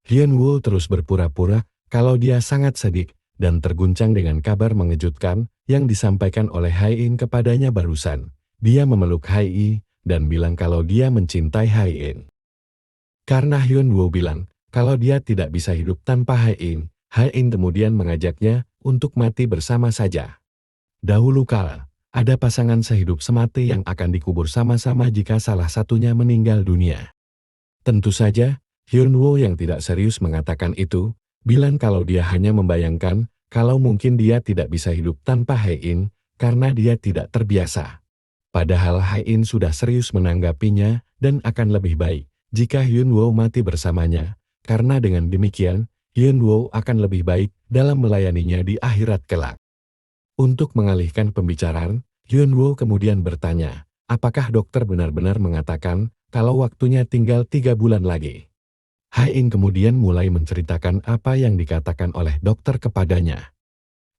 Hyun Woo terus berpura-pura kalau dia sangat sedih dan terguncang dengan kabar mengejutkan yang disampaikan oleh Hae-in kepadanya barusan. Dia memeluk Hae-in dan bilang kalau dia mencintai Hae-in. Karena Hyun Woo bilang kalau dia tidak bisa hidup tanpa Hae-in, Hae-in kemudian mengajaknya untuk mati bersama saja. Dahulu kala, ada pasangan sehidup semati yang akan dikubur sama-sama jika salah satunya meninggal dunia. Tentu saja, Hyun Woo yang tidak serius mengatakan itu, bilang kalau dia hanya membayangkan kalau mungkin dia tidak bisa hidup tanpa Hae-in karena dia tidak terbiasa. Padahal Hae-in sudah serius menanggapinya dan akan lebih baik jika Hyun Woo mati bersamanya, karena dengan demikian, Hyun Woo akan lebih baik dalam melayaninya di akhirat kelak. Untuk mengalihkan pembicaraan, Hyun Woo kemudian bertanya, apakah dokter benar-benar mengatakan kalau waktunya tinggal 3 bulan lagi? Hae-in kemudian mulai menceritakan apa yang dikatakan oleh dokter kepadanya.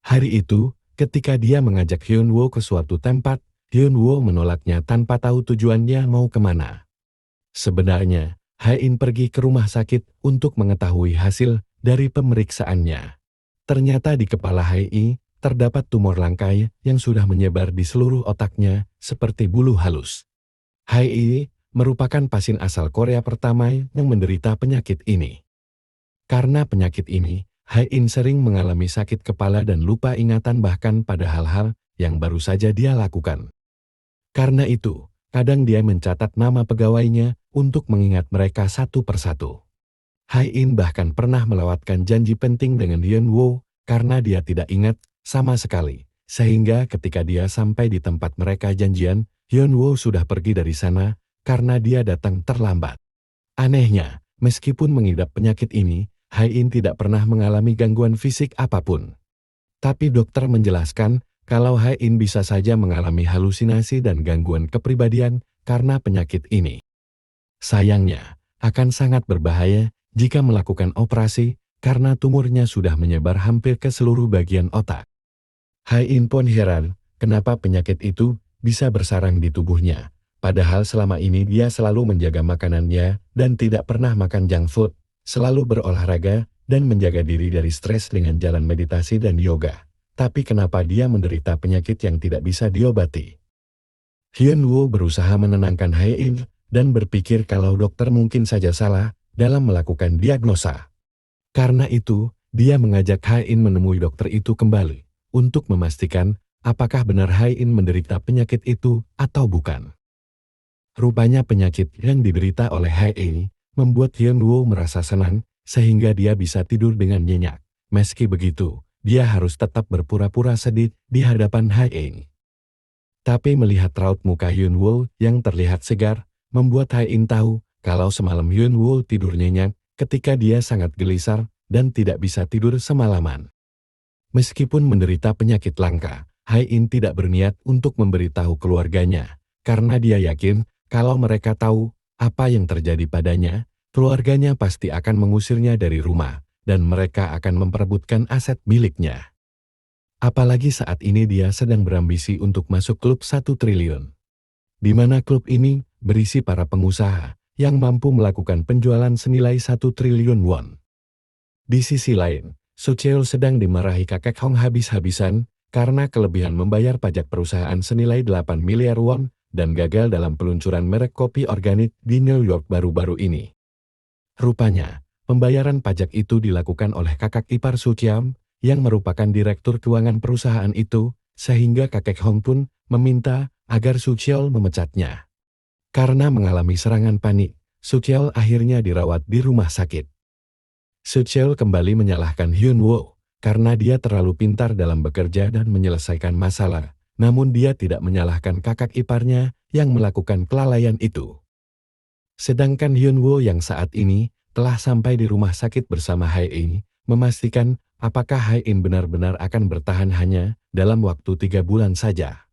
Hari itu, ketika dia mengajak Hyun Woo ke suatu tempat, Hyun Woo menolaknya tanpa tahu tujuannya mau kemana. Sebenarnya, Hae-in pergi ke rumah sakit untuk mengetahui hasil dari pemeriksaannya. Ternyata di kepala Hae-in terdapat tumor langkai yang sudah menyebar di seluruh otaknya seperti bulu halus. Hae-in merupakan pasien asal Korea pertama yang menderita penyakit ini. Karena penyakit ini, Hae-in sering mengalami sakit kepala dan lupa ingatan bahkan pada hal-hal yang baru saja dia lakukan. Karena itu, kadang dia mencatat nama pegawainya untuk mengingat mereka satu persatu. Hae-in bahkan pernah melewatkan janji penting dengan Hyun Woo karena dia tidak ingat sama sekali, sehingga ketika dia sampai di tempat mereka janjian, Hyun Woo sudah pergi dari sana karena dia datang terlambat. Anehnya, meskipun mengidap penyakit ini, Hae-in tidak pernah mengalami gangguan fisik apapun. Tapi dokter menjelaskan kalau Hae-in bisa saja mengalami halusinasi dan gangguan kepribadian karena penyakit ini. Sayangnya, akan sangat berbahaya jika melakukan operasi karena tumornya sudah menyebar hampir ke seluruh bagian otak. Hae-in pun heran kenapa penyakit itu bisa bersarang di tubuhnya. Padahal selama ini dia selalu menjaga makanannya dan tidak pernah makan junk food, selalu berolahraga dan menjaga diri dari stres dengan jalan meditasi dan yoga. Tapi kenapa dia menderita penyakit yang tidak bisa diobati? Hyun Woo berusaha menenangkan Hae-in dan berpikir kalau dokter mungkin saja salah dalam melakukan diagnosa. Karena itu, dia mengajak Hae-in menemui dokter itu kembali untuk memastikan apakah benar Hae-in menderita penyakit itu atau bukan. Rupanya penyakit yang diderita oleh Hae-in membuat Hyun Woo merasa senang sehingga dia bisa tidur dengan nyenyak. Meski begitu, dia harus tetap berpura-pura sedih di hadapan Hae-in. Tapi melihat raut muka Hyun Woo yang terlihat segar, membuat Hae-in tahu kalau semalam Hyun Woo tidur nyenyak ketika dia sangat gelisar dan tidak bisa tidur semalaman. Meskipun menderita penyakit langka, Hae-in tidak berniat untuk memberitahu keluarganya, karena dia yakin kalau mereka tahu apa yang terjadi padanya, keluarganya pasti akan mengusirnya dari rumah, dan mereka akan memperebutkan aset miliknya. Apalagi saat ini dia sedang berambisi untuk masuk klub 1 triliun. Di mana klub ini berisi para pengusaha yang mampu melakukan penjualan senilai 1 triliun won. Di sisi lain, Soo Cheol sedang dimarahi kakek Hong habis-habisan karena kelebihan membayar pajak perusahaan senilai 8 miliar won dan gagal dalam peluncuran merek kopi organik di New York baru-baru ini. Rupanya, pembayaran pajak itu dilakukan oleh kakak ipar Soo Cheol yang merupakan direktur keuangan perusahaan itu, sehingga kakek Hong pun meminta agar Soo Cheol memecatnya. Karena mengalami serangan panik, Soo Cheol akhirnya dirawat di rumah sakit. Soo Cheol kembali menyalahkan Hyun Woo karena dia terlalu pintar dalam bekerja dan menyelesaikan masalah. Namun dia tidak menyalahkan kakak iparnya yang melakukan kelalaian itu. Sedangkan Hyun Woo yang saat ini telah sampai di rumah sakit bersama Hae-in, memastikan apakah Hae-in benar-benar akan bertahan hanya dalam waktu 3 bulan saja.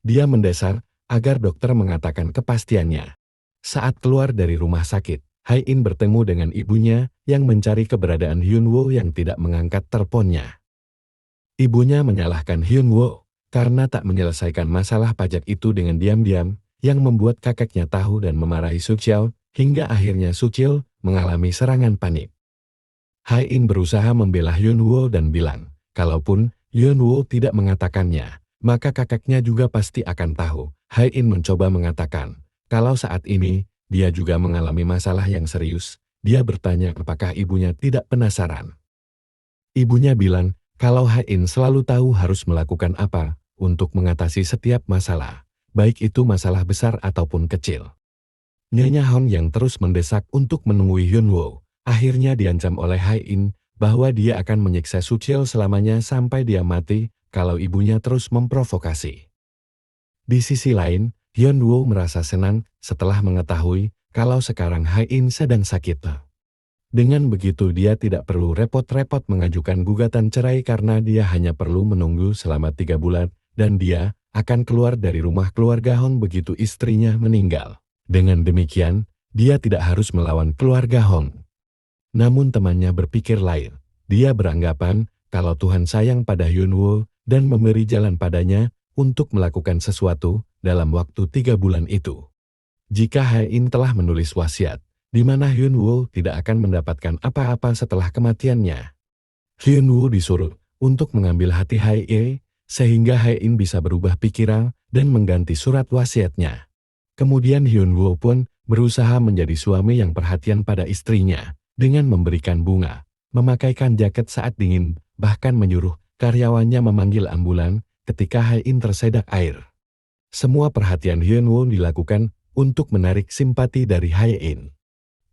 Dia mendesar agar dokter mengatakan kepastiannya. Saat keluar dari rumah sakit, Hae-in bertemu dengan ibunya yang mencari keberadaan Hyun Woo yang tidak mengangkat teleponnya. Ibunya menyalahkan Hyun Woo karena tak menyelesaikan masalah pajak itu dengan diam-diam, yang membuat kakeknya tahu dan memarahi Soo Cheol, hingga akhirnya Soo Cheol mengalami serangan panik. Hai In berusaha membela Hyunwoo dan bilang, kalaupun Hyunwoo tidak mengatakannya, maka kakeknya juga pasti akan tahu. Hai In mencoba mengatakan, kalau saat ini, dia juga mengalami masalah yang serius. Dia bertanya apakah ibunya tidak penasaran. Ibunya bilang, kalau Hai In selalu tahu harus melakukan apa untuk mengatasi setiap masalah, baik itu masalah besar ataupun kecil. Nyonya Hong yang terus mendesak untuk menemui Hyunwoo, akhirnya diancam oleh Hai In bahwa dia akan menyiksa Sucheol selamanya sampai dia mati kalau ibunya terus memprovokasi. Di sisi lain, Hyunwoo merasa senang setelah mengetahui kalau sekarang Hai In sedang sakit. Dengan begitu dia tidak perlu repot-repot mengajukan gugatan cerai karena dia hanya perlu menunggu selama 3 bulan dan dia akan keluar dari rumah keluarga Hong begitu istrinya meninggal. Dengan demikian, dia tidak harus melawan keluarga Hong. Namun temannya berpikir lain. Dia beranggapan kalau Tuhan sayang pada Hyunwoo dan memberi jalan padanya untuk melakukan sesuatu dalam waktu 3 bulan itu. Jika Hai In telah menulis wasiat, di mana Hyunwoo tidak akan mendapatkan apa-apa setelah kematiannya. Hyunwoo disuruh untuk mengambil hati Hai In, sehingga Hai In bisa berubah pikiran dan mengganti surat wasiatnya. Kemudian Hyunwoo pun berusaha menjadi suami yang perhatian pada istrinya, dengan memberikan bunga, memakaikan jaket saat dingin, bahkan menyuruh karyawannya memanggil ambulan ketika Hai In tersedak air. Semua perhatian Hyunwoo dilakukan untuk menarik simpati dari Hai In.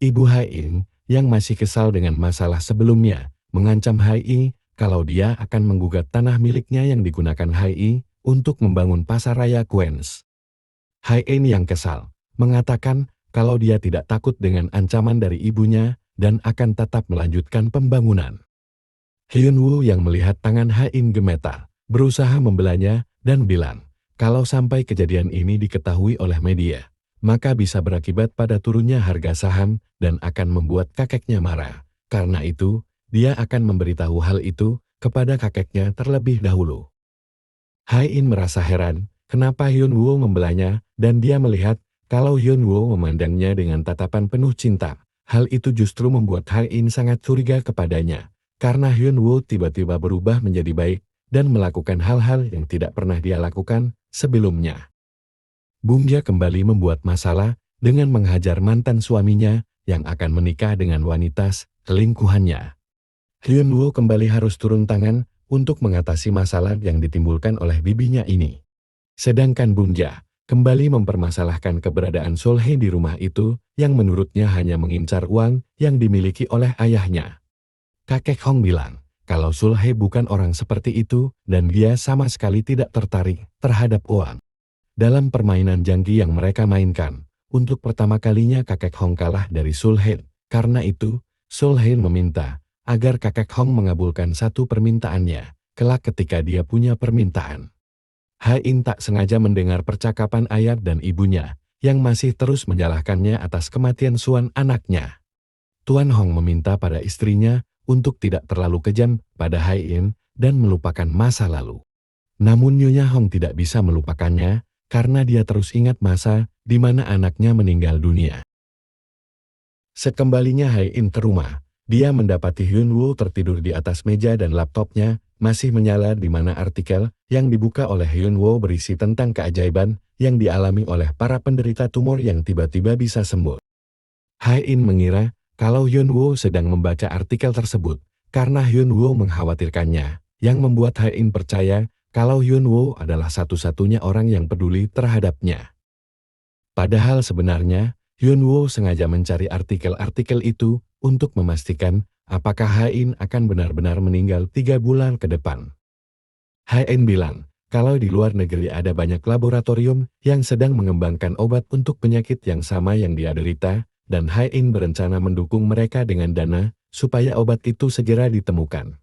Ibu Hai In, yang masih kesal dengan masalah sebelumnya, mengancam Hai In kalau dia akan menggugat tanah miliknya yang digunakan Hai In untuk membangun pasar raya Queens. Hai In yang kesal, mengatakan kalau dia tidak takut dengan ancaman dari ibunya dan akan tetap melanjutkan pembangunan. Hyunwoo yang melihat tangan Hai In gemetar, berusaha membelanya dan bilang, kalau sampai kejadian ini diketahui oleh media, maka bisa berakibat pada turunnya harga saham dan akan membuat kakeknya marah. Karena itu, dia akan memberitahu hal itu kepada kakeknya terlebih dahulu. Hai In merasa heran, kenapa Hyunwoo membelanya, dan dia melihat kalau Hyunwoo memandangnya dengan tatapan penuh cinta. Hal itu justru membuat Hai In sangat curiga kepadanya, karena Hyunwoo tiba-tiba berubah menjadi baik dan melakukan hal-hal yang tidak pernah dia lakukan sebelumnya. Bungja kembali membuat masalah dengan menghajar mantan suaminya yang akan menikah dengan wanita selingkuhannya. Hyunwoo kembali harus turun tangan untuk mengatasi masalah yang ditimbulkan oleh bibinya ini. Sedangkan Bungja kembali mempermasalahkan keberadaan Solhye di rumah itu yang menurutnya hanya mengincar uang yang dimiliki oleh ayahnya. Kakek Hong bilang kalau Solhye bukan orang seperti itu dan dia sama sekali tidak tertarik terhadap uang. Dalam permainan jangki yang mereka mainkan, untuk pertama kalinya kakek Hong kalah dari Solhye. Karena itu, Solhye meminta agar kakek Hong mengabulkan satu permintaannya, kelak ketika dia punya permintaan. Hai In tak sengaja mendengar percakapan ayah dan ibunya, yang masih terus menyalahkannya atas kematian Suan anaknya. Tuan Hong meminta pada istrinya untuk tidak terlalu kejam pada Hai In dan melupakan masa lalu. Namun Nyonya Hong tidak bisa melupakannya, karena dia terus ingat masa di mana anaknya meninggal dunia. Sekembalinya Hai In ke rumah, dia mendapati Hyunwoo tertidur di atas meja dan laptopnya masih menyala di mana artikel yang dibuka oleh Hyunwoo berisi tentang keajaiban yang dialami oleh para penderita tumor yang tiba-tiba bisa sembuh. Hai In mengira kalau Hyunwoo sedang membaca artikel tersebut karena Hyunwoo mengkhawatirkannya, yang membuat Hai In percaya kalau Hyunwoo adalah satu-satunya orang yang peduli terhadapnya. Padahal sebenarnya, Hyunwoo sengaja mencari artikel-artikel itu untuk memastikan apakah Hai In akan benar-benar meninggal 3 bulan ke depan. Hai In bilang, kalau di luar negeri ada banyak laboratorium yang sedang mengembangkan obat untuk penyakit yang sama yang dia derita, dan Hai In berencana mendukung mereka dengan dana supaya obat itu segera ditemukan.